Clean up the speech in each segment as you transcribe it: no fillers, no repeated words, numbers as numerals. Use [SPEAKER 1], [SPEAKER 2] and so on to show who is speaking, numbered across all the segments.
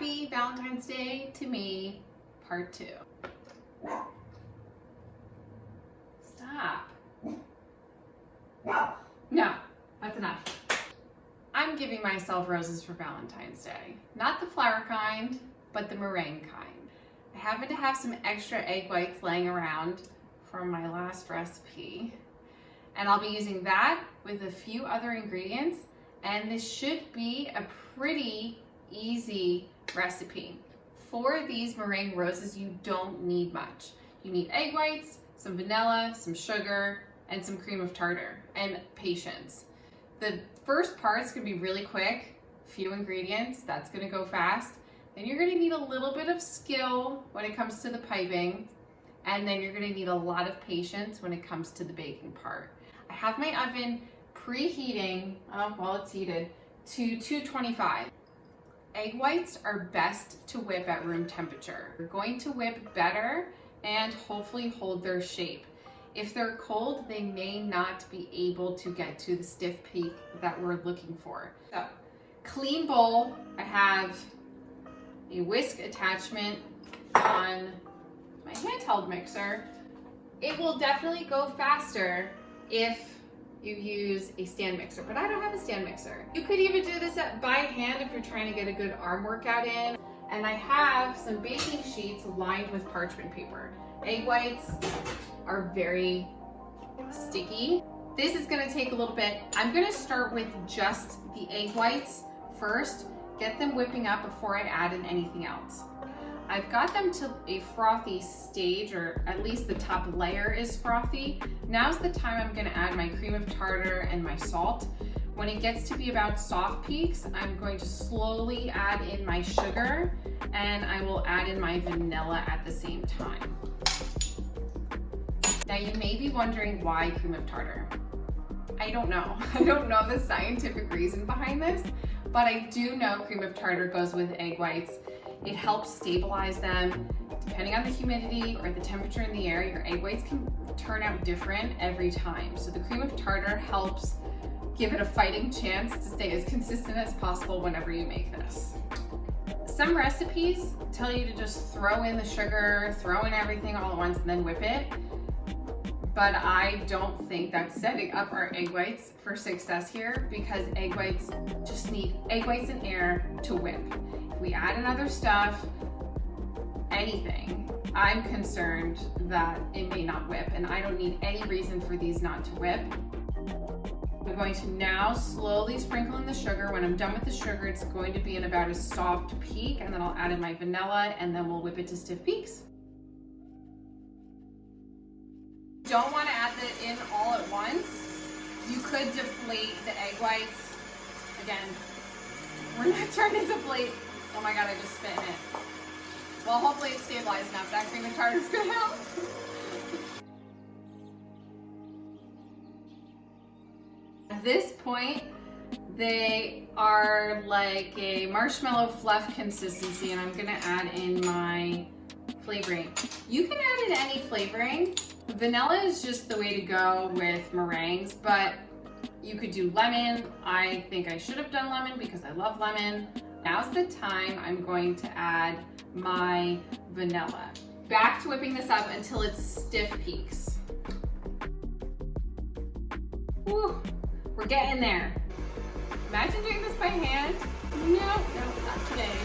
[SPEAKER 1] Happy Valentine's Day to me, part 2. Stop. No, that's enough. I'm giving myself roses for Valentine's Day. Not the flower kind, but the meringue kind. I happen to have some extra egg whites laying around from my last recipe. And I'll be using that with a few other ingredients, and this should be a pretty easy recipe. For these meringue roses, you don't need much. You need egg whites, some vanilla, some sugar, and some cream of tartar, and patience. The first part's gonna be really quick, few ingredients, that's gonna go fast. Then you're gonna need a little bit of skill when it comes to the piping, and then you're gonna need a lot of patience when it comes to the baking part. I have my oven preheating, while it's heated, to 225. Egg whites are best to whip at room temperature. You're going to whip better and hopefully hold their shape. If they're cold, they may not be able to get to the stiff peak that we're looking for. So, clean bowl. I have a whisk attachment on my handheld mixer. It will definitely go faster if you use a stand mixer, but I don't have a stand mixer. You could even do this by hand if you're trying to get a good arm workout in. And I have some baking sheets lined with parchment paper. Egg whites are very sticky. This is gonna take a little bit. I'm gonna start with just the egg whites first, get them whipping up before I add in anything else. I've got them to a frothy stage, or at least the top layer is frothy. Now's the time I'm gonna add my cream of tartar and my salt. When it gets to be about soft peaks, I'm going to slowly add in my sugar, and I will add in my vanilla at the same time. Now you may be wondering why cream of tartar. I don't know. I don't know the scientific reason behind this, but I do know cream of tartar goes with egg whites. It helps stabilize them. Depending on the humidity or the temperature in the air, your egg whites can turn out different every time. So the cream of tartar helps give it a fighting chance to stay as consistent as possible whenever you make this. Some recipes tell you to just throw in the sugar, throw in everything all at once, and then whip it. But I don't think that's setting up our egg whites for success here, because egg whites just need egg whites and air to whip. If we add in other stuff, anything, I'm concerned that it may not whip, and I don't need any reason for these not to whip. I'm going to now slowly sprinkle in the sugar. When I'm done with the sugar, it's going to be in about a soft peak, and then I'll add in my vanilla, and then we'll whip it to stiff peaks. Don't want to add it in all at once. You could deflate the egg whites. Again, we're not trying to deflate. Oh my God, I just spit in it. Well, hopefully it's stabilized enough. That cream of tartar is going to help. At this point, they are like a marshmallow fluff consistency, and I'm going to add in my flavoring. You can add in any flavoring. Vanilla is just the way to go with meringues, but you could do lemon. I think I should have done lemon because I love lemon. Now's the time I'm going to add my vanilla. Back to whipping this up until it's stiff peaks. Whew, we're getting there. Imagine doing this by hand. No, not today.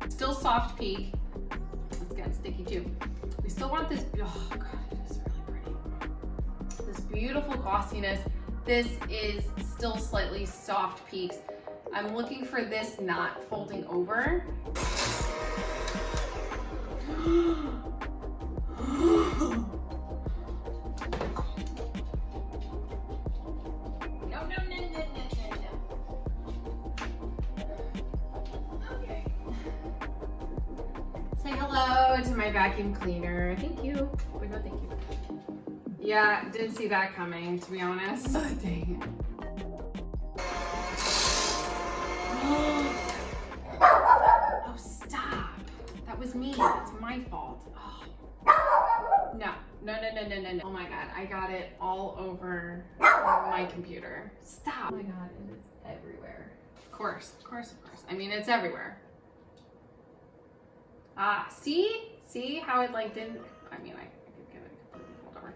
[SPEAKER 1] Still soft peak. It's getting sticky too. We still want this, oh God, it is really pretty. This beautiful glossiness. This is still slightly soft peaks. I'm looking for this not folding over. To my vacuum cleaner. Thank you. Oh my God, thank you. Yeah, didn't see that coming, to be honest. Oh, dang it. Oh, stop. That was me. That's my fault. Oh. No. Oh my God, I got it all over my computer. Stop. Oh my God, it is everywhere. Of course, of course, of course. I mean, it's everywhere. Ah, see? See how it like didn't, I mean, I could get it completely fold over.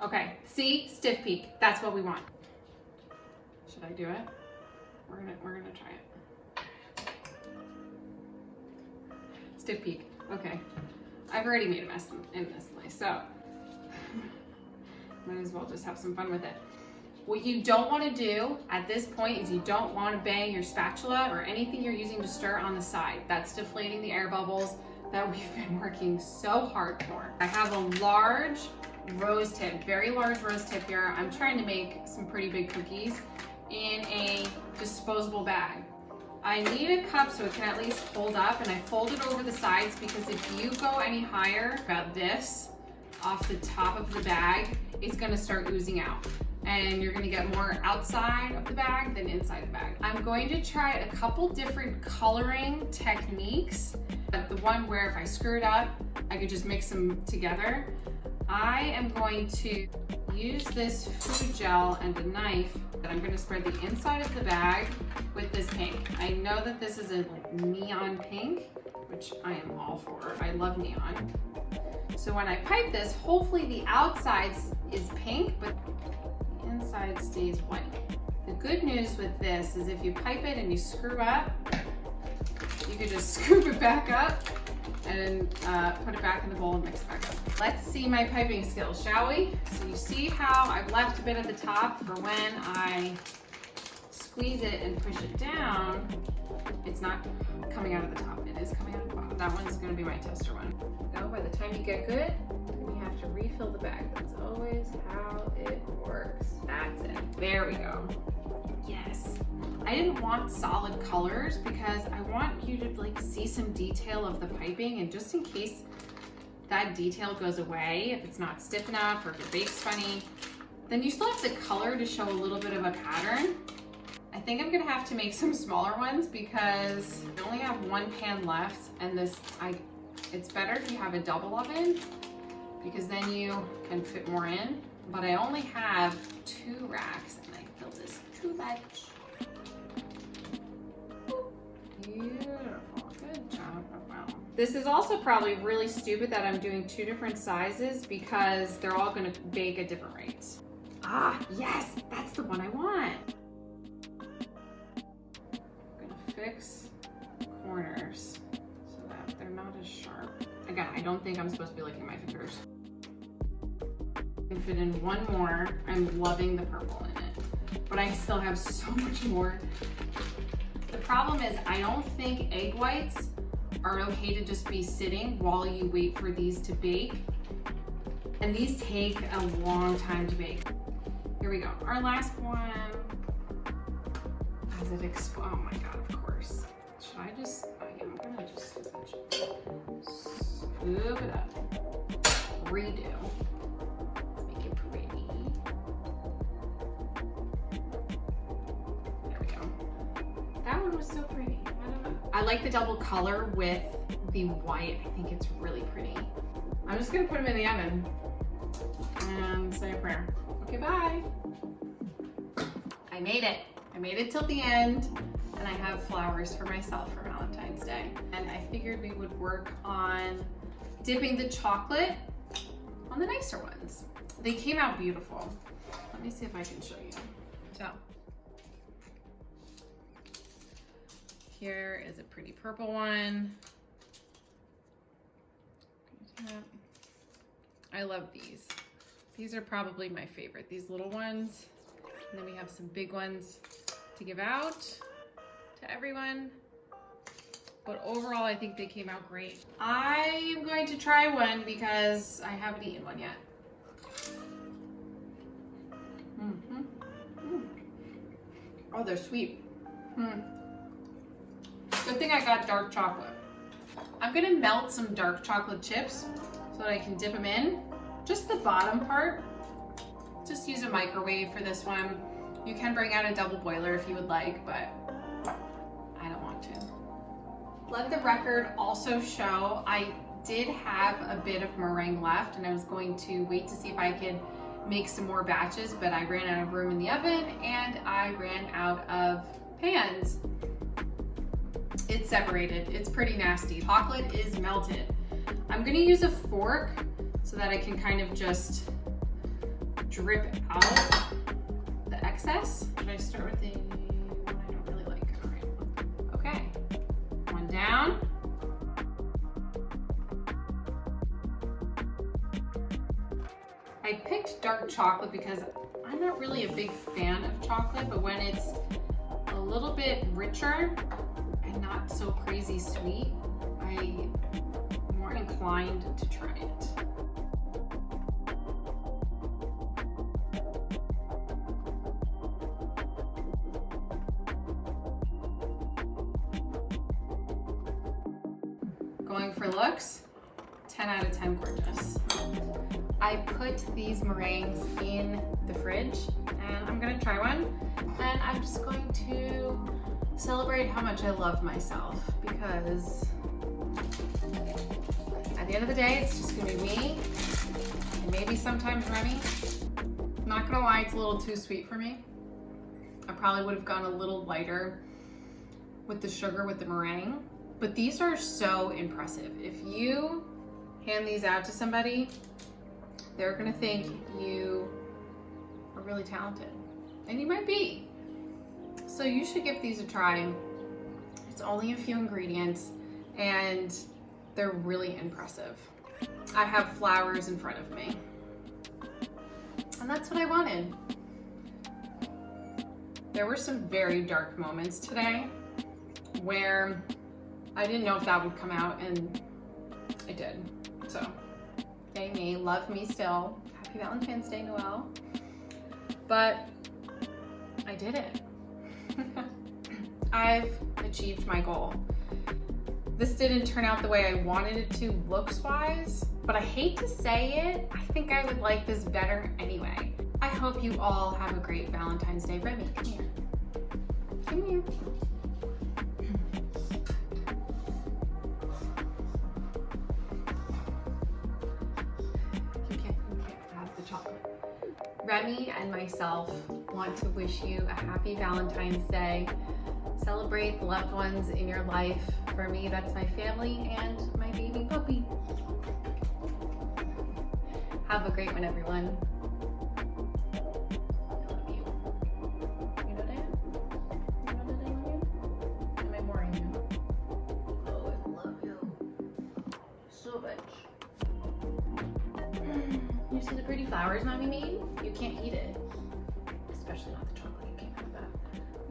[SPEAKER 1] Okay, see? Stiff peak. That's what we want. Should I do it? We're gonna try it. Stiff peak. Okay. I've already made a mess in this place, so might as well just have some fun with it. What you don't want to do at this point is you don't want to bang your spatula or anything you're using to stir on the side. That's deflating the air bubbles that we've been working so hard for. I have a large rose tip, very large rose tip here. I'm trying to make some pretty big cookies in a disposable bag. I need a cup so it can at least hold up, and I fold it over the sides because if you go any higher about this off the top of the bag, it's gonna start oozing out. And you're gonna get more outside of the bag than inside the bag. I'm going to try a couple different coloring techniques. The one where if I screw it up, I could just mix them together. I am going to use this food gel and a knife that I'm gonna spread the inside of the bag with this pink. I know that this is a like neon pink, which I am all for. I love neon. So when I pipe this, hopefully the outside is pink, but the inside stays white. The good news with this is if you pipe it and you screw up, you can just scoop it back up and put it back in the bowl and mix it back up. Let's see my piping skills, shall we? So you see how I've left a bit at the top for when I squeeze it and push it down, it's not coming out of the top, it is coming out of the bottom. That one's gonna be my tester one. Now, by the time you get good, you have to refill the bag. That's always how it works. That's it. There we go. Yes. I didn't want solid colors because I want you to like see some detail of the piping, and just in case that detail goes away, if it's not stiff enough or if it bakes funny, then you still have the color to show a little bit of a pattern. I think I'm gonna have to make some smaller ones because I only have one pan left, and it's better if you have a double oven because then you can fit more in. But I only have 2 racks and I feel this too much. Beautiful, good job. Wow. This is also probably really stupid that I'm doing 2 different sizes because they're all gonna bake at different rates. Ah, yes, that's the one I want. I'm gonna fix corners so that they're not as sharp. Again, I don't think I'm supposed to be licking my fingers. I can fit in one more. I'm loving the purple in it, but I still have so much more. The problem is I don't think egg whites are okay to just be sitting while you wait for these to bake. And these take a long time to bake. Here we go, our last one. As it explodes, oh my God, of course. Should I just, oh yeah, I'm gonna just scoop it up, redo, make it pretty. There we go. That one was so pretty, I don't know. I like the double color with the white. I think it's really pretty. I'm just gonna put them in the oven and say a prayer. Okay, bye. I made it. I made it till the end, and I have flowers for myself for Valentine's Day. And I figured we would work on dipping the chocolate on the nicer ones. They came out beautiful. Let me see if I can show you. So, here is a pretty purple one. I love these. These are probably my favorite, these little ones. And then we have some big ones to give out to everyone. But overall, I think they came out great. I am going to try one because I haven't eaten one yet. Oh, they're sweet. Good thing I got dark chocolate. I'm gonna melt some dark chocolate chips so that I can dip them in. Just the bottom part. Just use a microwave for this one. You can bring out a double boiler if you would like, but I don't want to. Let the record also show I did have a bit of meringue left, and I was going to wait to see if I could make some more batches, but I ran out of room in the oven and I ran out of pans. It's separated. It's pretty nasty. Chocolate is melted. I'm gonna use a fork so that I can kind of just drip out the excess. Should I start with the one I don't really like? All right. Okay. One down. I picked dark chocolate because I'm not really a big fan of chocolate, but when it's a little bit richer and not so crazy sweet, I'm more inclined to try it. Going for looks, 10 out of 10 gorgeous. I put these meringues in the fridge and I'm gonna try one, and I'm just going to celebrate how much I love myself, because at the end of the day, it's just gonna be me and maybe sometimes Remy. I'm not gonna lie, it's a little too sweet for me. I probably would have gone a little lighter with the sugar with the meringue, but these are so impressive. If you hand these out to somebody, they're gonna think you are really talented, and you might be. So you should give these a try. It's only a few ingredients and they're really impressive. I have flowers in front of me, and that's what I wanted. There were some very dark moments today where I didn't know if that would come out, and it did. So, yay me, love me still. Happy Valentine's Day, Noel. But I did it. I've achieved my goal. This didn't turn out the way I wanted it to looks-wise, but I hate to say it, I think I would like this better anyway. I hope you all have a great Valentine's Day. Remy, come here. Come here. You can't have the chocolate. Remy and myself want to wish you a happy Valentine's Day. Celebrate the loved ones in your life. For me, that's my family and my baby puppy. Have a great one, everyone. I love you. You know that? You know that I love you? Am I boring you? Oh, I love you so much. You see the pretty flowers Mommy made? You can't eat it. Especially not the chocolate. You can't have that.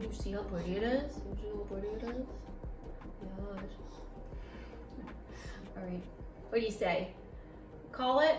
[SPEAKER 1] You see how pretty it is? You see how pretty it is? Yes. All right. What do you say? Call it?